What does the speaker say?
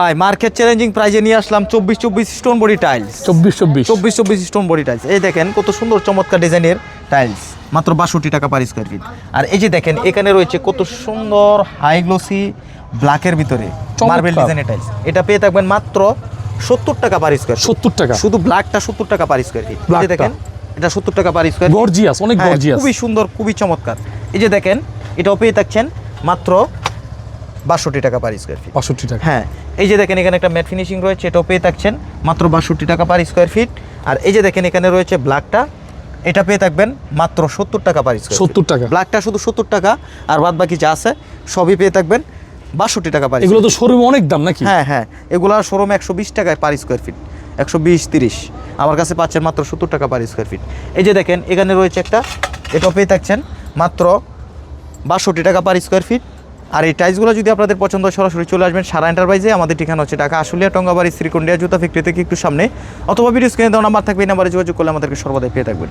ভাই market challenging প্রাইজে নিয়ে আসলাম 24 stone body tiles. 24 stone body tiles. এই দেখেন কত সুন্দর চমৎকার ডিজাইনের টাইলস, মাত্র 62 টাকা পার স্কয়ার ফিট। আর এই যে দেখেন এখানে রয়েছে কত সুন্দর হাই গ্লোসি ব্ল্যাকের ভিতরে মার্বেল ডিজাইনের টাইলস। এটা পেয়ে থাকবেন মাত্র 70 টাকা পার স্কয়ার। 70 টাকা, শুধু ব্ল্যাকটা 70 টাকা পার স্কয়ার ফিট। এই যে দেখেন এটা 70 টাকা পার স্কয়ার। গর্জিয়াস, অনেক গর্জিয়াস, খুবই সুন্দর, খুবই চমৎকার। এই যে দেখেন এটাও পেয়ে থাকছেন মাত্র 62 টাকা পার স্কয়ার ফিট। 62 টাকা। হ্যাঁ, এই যে দেখেন এখানে একটা ম্যাট ফিনিশিং রয়েছে, এটাও পেয়ে থাকছেন মাত্র 62 টাকা পার স্কয়ার ফিট। আর এই যে দেখেন এখানে রয়েছে ব্ল্যাকটা, এটা পেয়ে থাকবেন মাত্র 70 টাকা পার স্কয়ার। 70 টাকা, ব্ল্যাকটা শুধু 70 টাকা, আর বাদ বাকি যা আছে সবই পেয়ে থাকবেন 62 টাকা পার। এগুলো তো শোরুমে অনেক দাম নাকি? হ্যাঁ হ্যাঁ, এগুলো শোরুমে 120 টাকা পার স্কয়ার ফিট, 120-30। আমার কাছে পাচ্ছেন মাত্র 70 টাকা পার স্কয়ার ফিট। এই যে দেখেন এখানে রয়েছে একটা, এটাও পেয়ে থাকছেন মাত্র 62 টাকা পার স্কয়ার ফিট। আর এই টাইলসগুলো যদি আপনাদের পছন্দ হয় সরাসরি চলে আসবেন সারা এন্টারপ্রাইজে। আমাদের ঠিকানা হচ্ছে ঢাকা আশুলিয়া টঙ্গাবাড়ি শ্রীকুন্ডিয়া জুতা ফ্যাক্টরি থেকে একটু সামনে, অথবা ভিডিও স্ক্রিনে দেওয়া নাম্বার থাকবে, এই নাম্বারে যোগাযোগ করলে আমাদেরকে সর্বদাই পেয়ে থাকবেন।